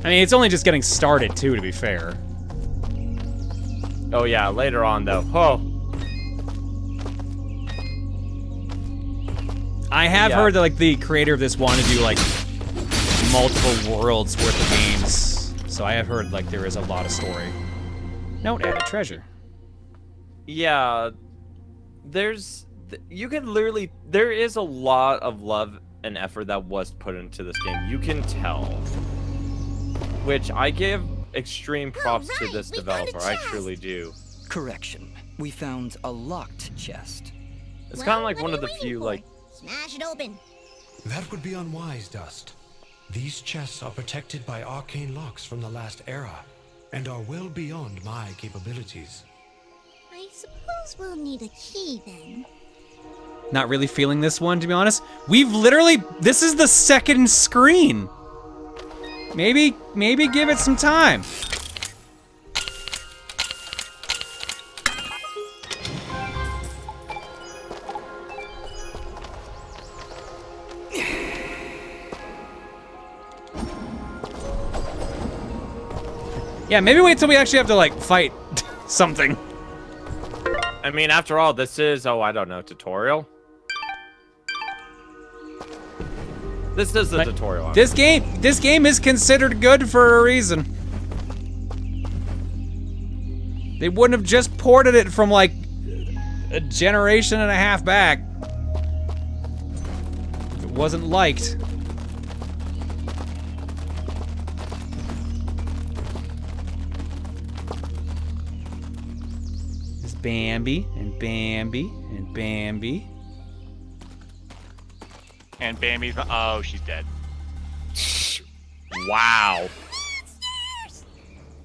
I mean, it's only just getting started, too, to be fair. Oh yeah, later on though. Oh. I have heard that like the creator of this wanted to do like multiple worlds worth of games. So I have heard like there is a lot of story. Note added treasure. Yeah, there is a lot of love and effort that was put into this game. You can tell. Which I give extreme props to this developer. I truly do. Correction. We found a locked chest. It's kind of like one of the few like. Smash it open. That would be unwise, Dust. These chests are protected by arcane locks from the last era, and are well beyond my capabilities. I suppose we'll need a key then. Not really feeling this one, to be honest. This is the second screen. Maybe give it some time. Yeah, maybe wait till we actually have to, like, fight something. I mean, after all, this is, I don't know, tutorial? This is the tutorial. This game is considered good for a reason. They wouldn't have just ported it from, like, a generation and a half back if it wasn't liked. Bambi, and Bambi, and Bambi. And Bambi's oh, she's dead. Wow.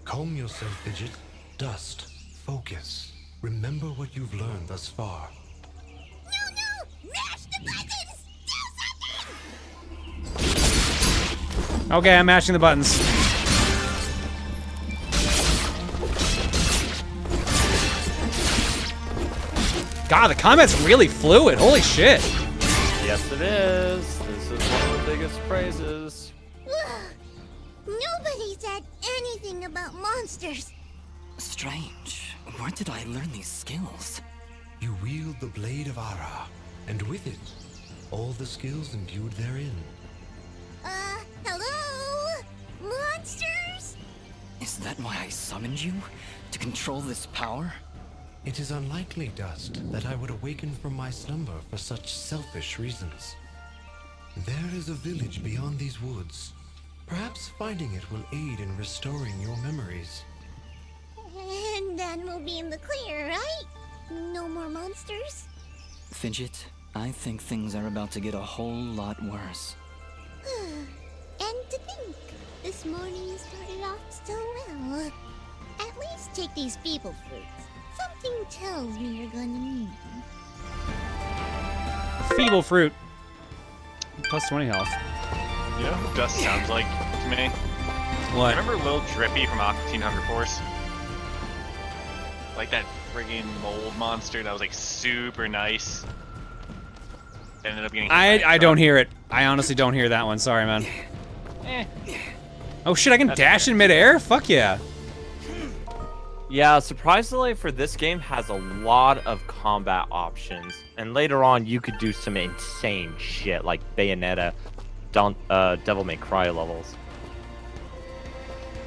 Calm yourself, Fidget. Dust. Focus. Remember what you've learned thus far. No! Mash the buttons! Do something! Okay, I'm mashing the buttons. God, the combat's really fluid. Holy shit. Yes, it is. This is one of the biggest praises. Nobody said anything about monsters. Strange. Where did I learn these skills? You wield the Blade of Ara, and with it, all the skills imbued therein. Hello? Monsters? Is that why I summoned you? To control this power? It is unlikely, Dust, that I would awaken from my slumber for such selfish reasons. There is a village beyond these woods. Perhaps finding it will aid in restoring your memories. And then we'll be in the clear, right? No more monsters? Fidget, I think things are about to get a whole lot worse. And to think, this morning started off so well. At least take these feeble fruits. Something tells me you're gonna need them. Feeble fruit. Plus 20 health. You know who Dust sounds like to me? What? Remember Lil Drippy from Aqua Teen Hunger Force? Like that friggin' mold monster that was like super nice. Ended up getting. I don't hear it. I honestly don't hear that one. Sorry, man. Oh shit! I can dash in midair. Fuck yeah. Yeah, surprisingly for this game has a lot of combat options, and later on you could do some insane shit like Bayonetta, Devil May Cry levels.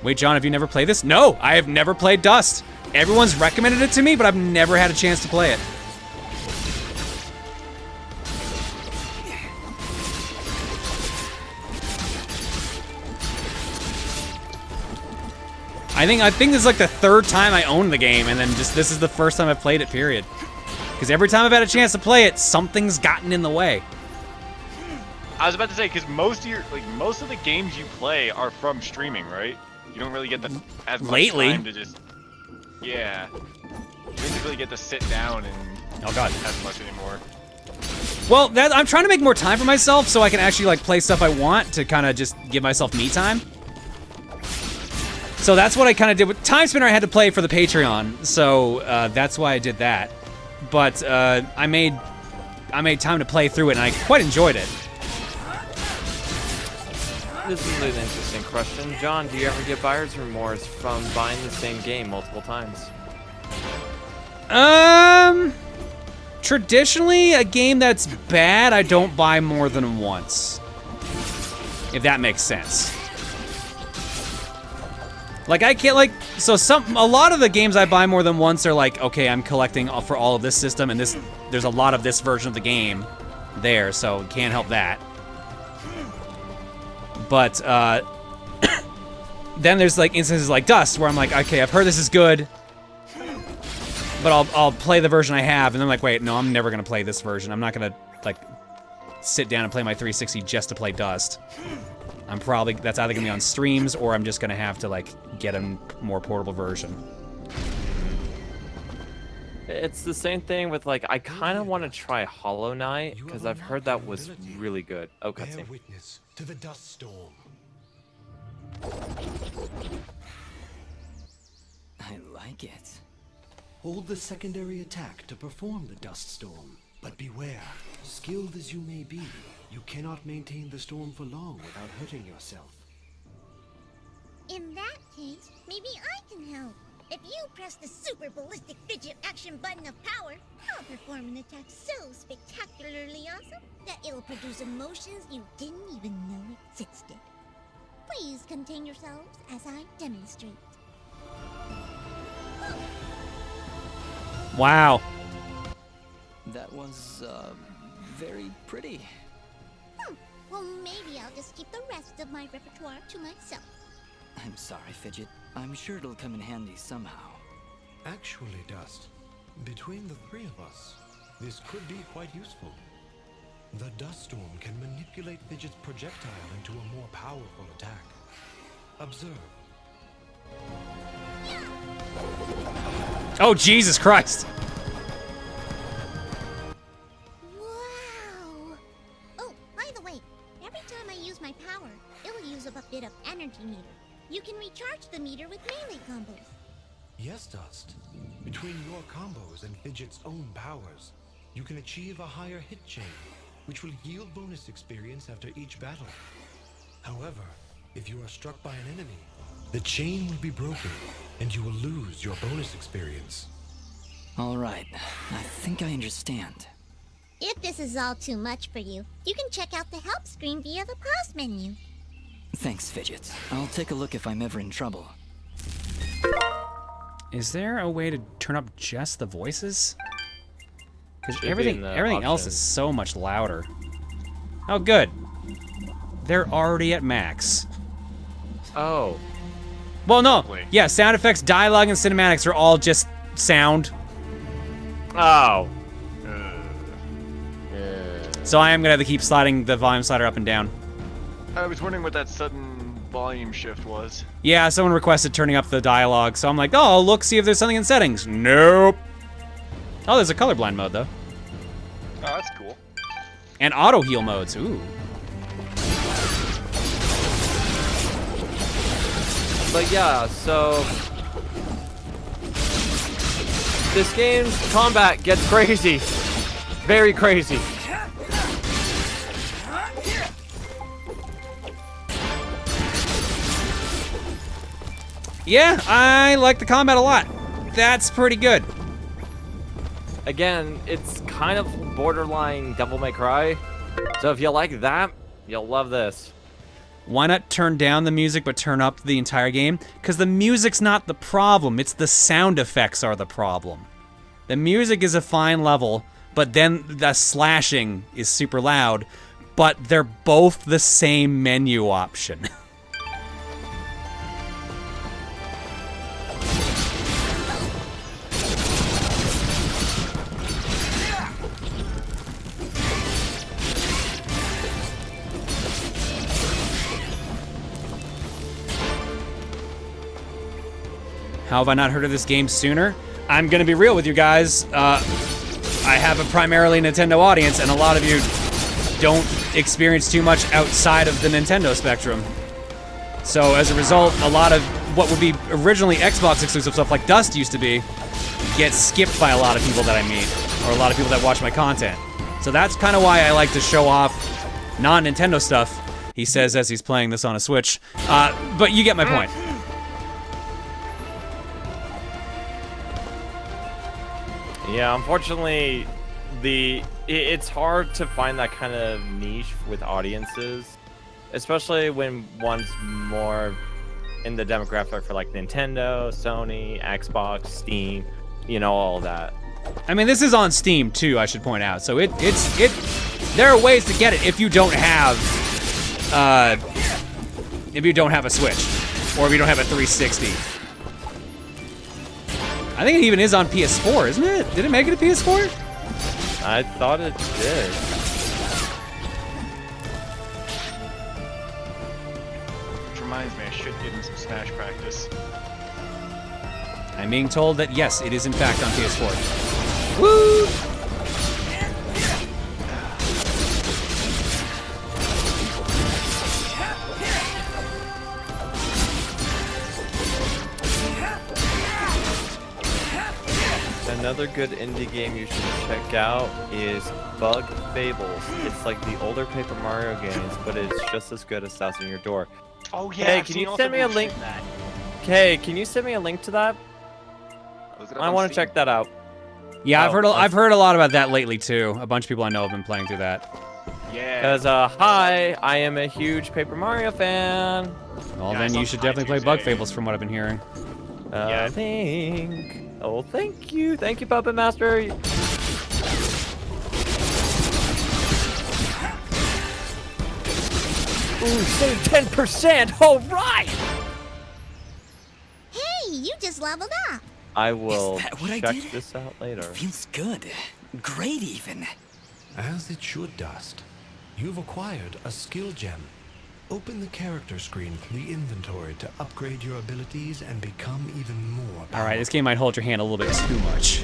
Wait, John, have you never played this? No, I have never played Dust. Everyone's recommended it to me, but I've never had a chance to play it. I think this is like the third time I own the game, and then just this is the first time I've played it, period. Because every time I've had a chance to play it, something's gotten in the way. I was about to say, because most of the games you play are from streaming, right? You don't really get as much time to just. Yeah. You don't really get to sit down and as much anymore. Well, I'm trying to make more time for myself so I can actually like play stuff I want to kind of just give myself me time. So that's what I kind of did with Time Spinner. I had to play for the Patreon, so that's why I did that. But I made time to play through it, and I quite enjoyed it. This is an interesting question. John, do you ever get buyer's remorse from buying the same game multiple times? Traditionally, a game that's bad, I don't buy more than once. If that makes sense. Like, I can't, like, so a lot of the games I buy more than once are like, okay, I'm collecting for all of this system, and there's a lot of this version of the game there, so can't help that. But, then there's, like, instances like Dust, where I'm like, okay, I've heard this is good, but I'll play the version I have, and I'm like, wait, no, I'm never gonna play this version. I'm not gonna, like, sit down and play my 360 just to play Dust. That's either gonna be on streams, or I'm just gonna have to, like, get a more portable version. It's the same thing with, like, I kind of want to try Hollow Knight, because I've heard that was really good. Oh, cutscene. Bear witness to the dust storm. I like it. Hold the secondary attack to perform the dust storm. But beware, skilled as you may be, you cannot maintain the storm for long without hurting yourself. In that case, maybe I can help. If you press the super ballistic fidget action button of power, I'll perform an attack so spectacularly awesome that it'll produce emotions you didn't even know existed. Please contain yourselves as I demonstrate. Wow. That was, very pretty. Well, maybe I'll just keep the rest of my repertoire to myself. I'm sorry, Fidget. I'm sure it'll come in handy somehow. Actually, Dust, between the three of us, this could be quite useful. The dust storm can manipulate Fidget's projectile into a more powerful attack. Observe. Oh, Jesus Christ! Wow! Oh, by the way, every time I use my power, it'll use up a bit of energy meter. You can recharge the meter with melee combos. Yes, Dust. Between your combos and Fidget's own powers, you can achieve a higher hit chain, which will yield bonus experience after each battle. However, if you are struck by an enemy, the chain will be broken, and you will lose your bonus experience. All right, I think I understand. If this is all too much for you, you can check out the help screen via the pause menu. Thanks, Fidget. I'll take a look if I'm ever in trouble. Is there a way to turn up just the voices? Because Should be everything in the else is options. so much louder. Oh, good. They're already at max. Oh. Well, no. Lovely. Yeah, sound effects, dialogue, and cinematics are all just sound. Oh. So I am gonna have to keep sliding the volume slider up and down. I was wondering what that sudden volume shift was. Yeah, someone requested turning up the dialogue, so I'm like, oh, I'll look, see if there's something in settings. Nope. Oh, there's a colorblind mode, though. Oh, that's cool. And auto heal modes, ooh. But yeah, so this game's combat gets crazy. Very crazy. Yeah, I like the combat a lot. That's pretty good. Again, it's kind of borderline Devil May Cry. So if you like that, you'll love this. Why not turn down the music but turn up the entire game? Because the music's not the problem, it's the sound effects are the problem. The music is a fine level, but then the slashing is super loud, but they're both the same menu option. How have I not heard of this game sooner? I'm gonna be real with you guys. I have a primarily Nintendo audience, and a lot of you don't experience too much outside of the Nintendo spectrum. So as a result, a lot of what would be originally Xbox exclusive stuff like Dust used to be, gets skipped by a lot of people that I meet, or a lot of people that watch my content. So that's kind of why I like to show off non-Nintendo stuff, he says as he's playing this on a Switch. But you get my point. Yeah, unfortunately, it's hard to find that kind of niche with audiences, especially when one's more in the demographic for like Nintendo, Sony, Xbox, Steam, you know, all that. I mean, this is on Steam too, I should point out. So there are ways to get it if you don't have a Switch, or if you don't have a 360. I think it even is on PS4, isn't it? Did it make it to PS4? I thought it did. Which reminds me, I should get in some Smash practice. I'm being told that yes, it is in fact on PS4. Woo! Another good indie game you should check out is Bug Fables. It's like the older Paper Mario games, but it's just as good as Thousand Year Door. Oh yeah. Hey, I've can seen you all send me a people link? share that. Okay, can you send me a link to that? Was it up I on want to Steam? check that out. Yeah, Oh, I've heard a lot about that lately too. A bunch of people I know have been playing through that. Yeah. Because, hi, I am a huge Paper Mario fan. Well, Yeah, then it's you on should definitely play iTunes, Bug eh? Fables from what I've been hearing. Yeah. Oh, thank you. Thank you, Puppet Master. Ooh, save 10%. All right. Hey, you just leveled up. I will Is that what I check did? this out later. Feels good. Great, even. As it should, Dust. You've acquired a skill gem. Open the character screen from the inventory to upgrade your abilities and become even more powerful. All right, this game might hold your hand a little bit too much.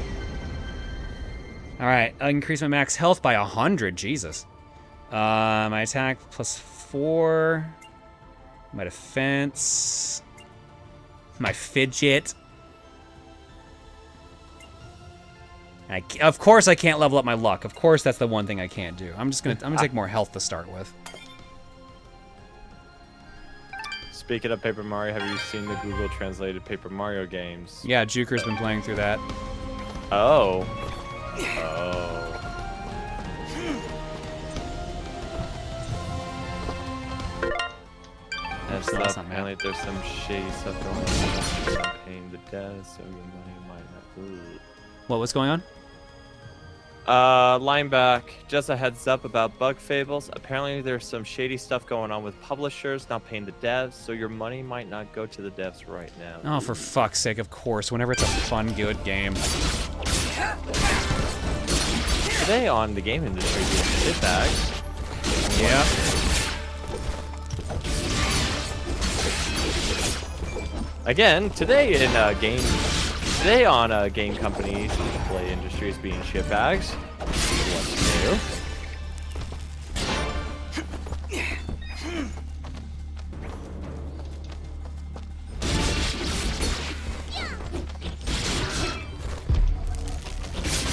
All right, I increase my max health by 100. Jesus. My attack +4. My defense. My fidget. Of course, I can't level up my luck. Of course, that's the one thing I can't do. I'm gonna take more health to start with. Speaking of Paper Mario, have you seen the Google translated Paper Mario games? Yeah, Juker's been playing through that. Oh. Oh. As heads No, up. that's not map. Apparently there's some shady stuff going on. I'm paying the debt, so your money might not. What was going on? Line back. Just a heads up about bug fables. Apparently there's some shady stuff going on with publishers not paying the devs, so your money might not go to the devs right now. Oh, for fuck's sake, of course. Whenever it's a fun, good game. Today on the game industry, shitbags. Yeah. Again, today in today on game companies, play industries being shitbags. What's new?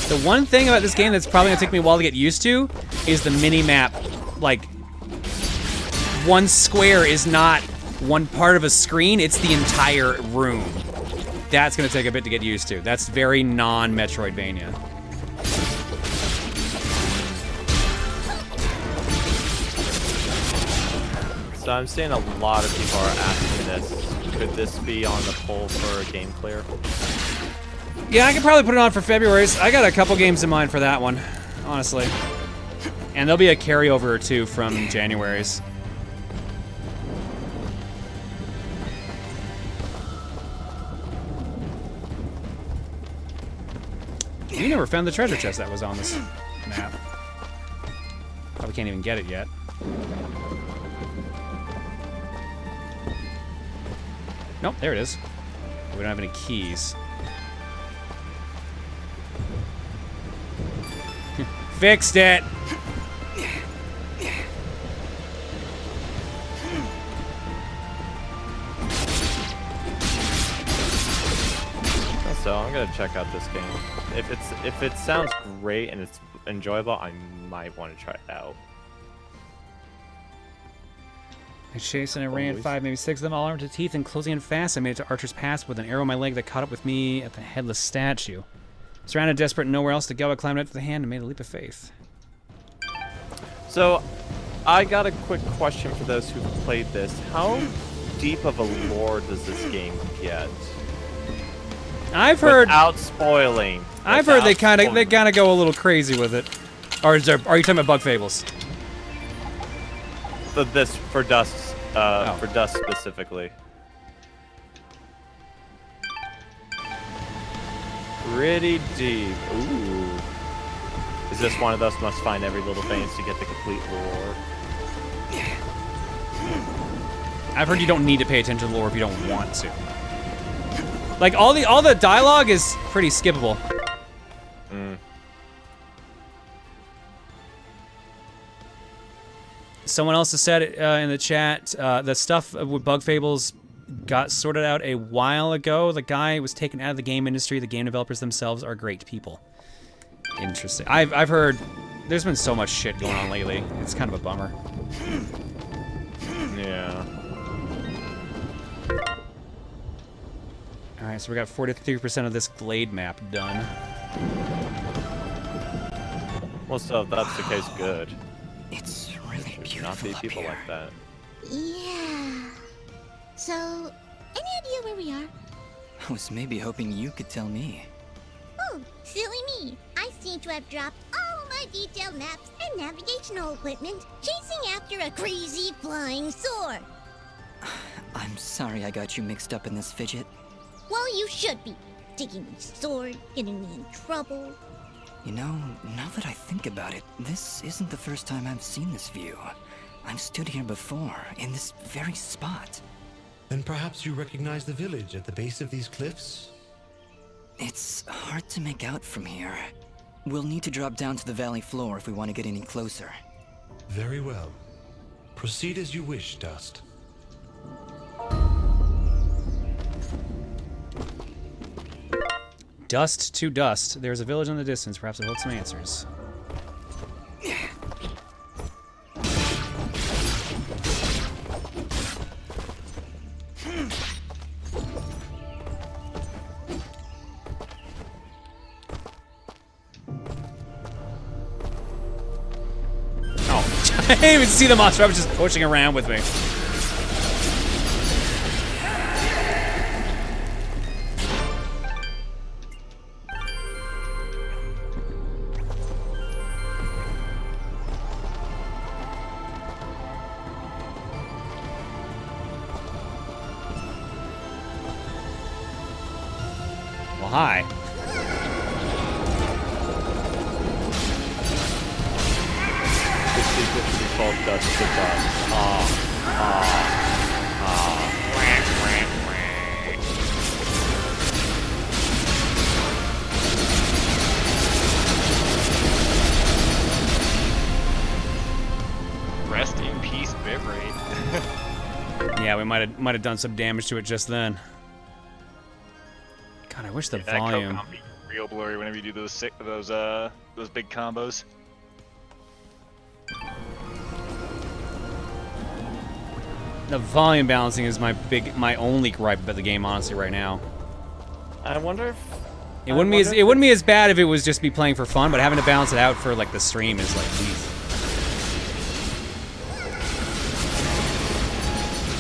The one thing about this game that's probably gonna take me a while to get used to is the mini-map. Like, one square is not one part of a screen, it's the entire room. That's gonna take a bit to get used to. That's very non-Metroidvania. So I'm seeing a lot of people are asking this. Could this be on the poll for a game clear? Yeah, I could probably put it on for February's. I got a couple games in mind for that one, honestly. And there'll be a carryover or two from January's. You never found the treasure chest that was on this map. Probably can't even get it yet. Nope, there it is. We don't have any keys. Fixed it! So I'm gonna check out this game. If it sounds great and it's enjoyable, I might want to try it out. I chased and I ran 5, maybe 6 of them, all armed to teeth and closing in fast. I made it to Archer's Pass with an arrow in my leg that caught up with me at the headless statue. Surrounded, desperate, and nowhere else to go, I climbed up to the hand and made a leap of faith. So, I got a quick question for those who've played this. How deep of a lore does this game get? I've heard. Without spoiling. I've heard they kind of go a little crazy with it. Or are you talking about Bug Fables? This for Dust, for Dust specifically. Pretty deep. Ooh. Is this one of those must find every little things to get the complete lore? I've heard you don't need to pay attention to the lore if you don't want to. Like all the dialogue is pretty skippable. Mm. Someone else has said in the chat, the stuff with Bug Fables got sorted out a while ago. The guy was taken out of the game industry. The game developers themselves are great people. Interesting. I've heard there's been so much shit going on lately. It's kind of a bummer. Yeah. All right, so we got 43% of this Glade map done. Well, so if that's the case, good. It's really beautiful not be up people here. like that. Yeah. So, any idea where we are? I was maybe hoping you could tell me. Oh, silly me. I seem to have dropped all my detailed maps and navigational equipment chasing after a crazy flying sword. I'm sorry I got you mixed up in this fidget. Well, you should be. Taking my sword, getting me in trouble. You know, now that I think about it, this isn't the first time I've seen this view. I've stood here before, in this very spot. Then perhaps you recognize the village at the base of these cliffs? It's hard to make out from here. We'll need to drop down to the valley floor if we want to get any closer. Very well. Proceed as you wish, Dust. Dust to dust. There's a village in the distance. Perhaps it holds some answers. Oh, I didn't even see the monster. I was just pushing around with me. hi. This sequence should be called Dust to Dust. Rest in peace, bitrate. Yeah, we might have done some damage to it just then. God, I wish the That volume. co-com be real blurry whenever you do those big combos. The volume balancing is my only gripe about the game, honestly, right now. I wonder if It wouldn't be as bad if it was just me playing for fun, but having to balance it out for like the stream is like, geez.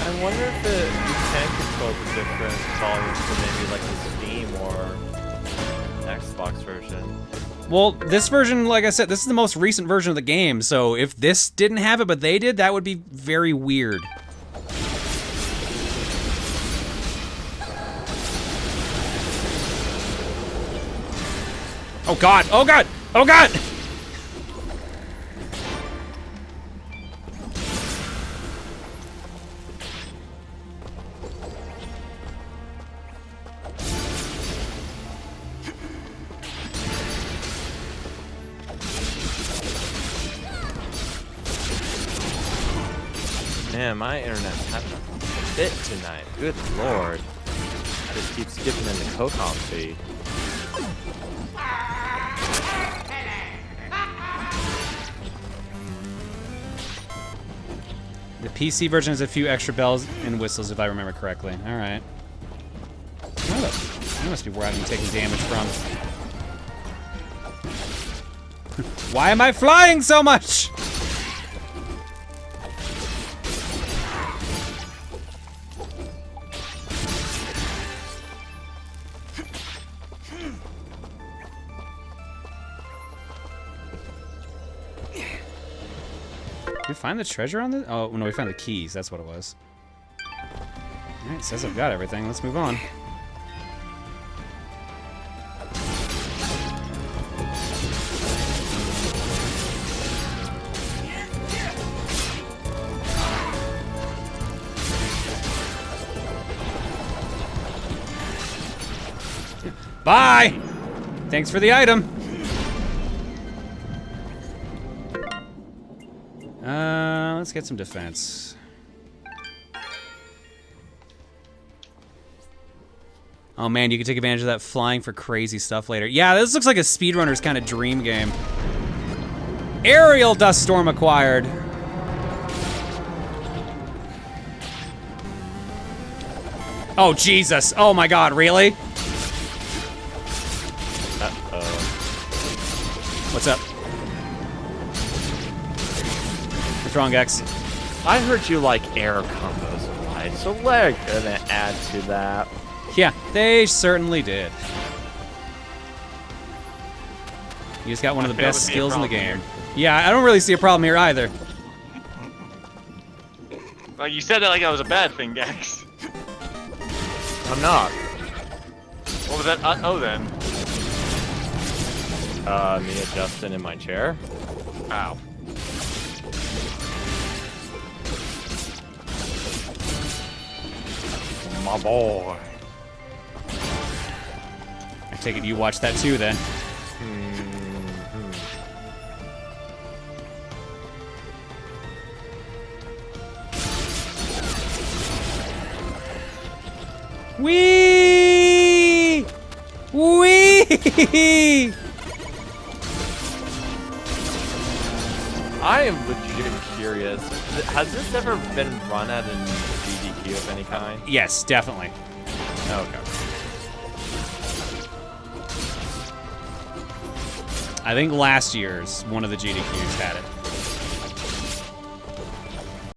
I wonder if you can control the different volumes for maybe like the Steam or Xbox version. Well, this version, like I said, this is the most recent version of the game, so if this didn't have it but they did, that would be very weird. Oh god! Oh god! Oh god! Man, my internet's having a fit tonight. Good lord. Just keeps skipping in the Co-Com feed. The PC version has a few extra bells and whistles, if I remember correctly. All right. That must be where I've been taking damage from. Why am I flying so much? Did we find the treasure on the? Oh no, we found the keys. That's what it was. All right, says I've got everything. Let's move on. Bye. Thanks for the item. Let's get some defense. Oh man, you can take advantage of that flying for crazy stuff later. Yeah, this looks like a speedrunner's kind of dream game. Aerial dust storm acquired. Oh Jesus! Oh my God! Really? What's up? What's wrong, X? I heard you like air combos, right? So they're gonna add to that. Yeah, they certainly did. You just got one of the best skills in the game. Yeah, I don't really see a problem here either. Well, you said that like that was a bad thing, Gax. I'm not. What was that? Oh, then. Me adjusting in my chair. Ow. My boy. I take it you watched that too, then. Wee! Wee! I am legit curious. Has this ever been run at an GDQ of any kind? Yes, definitely. Okay. I think last year's one of the GDQs had it.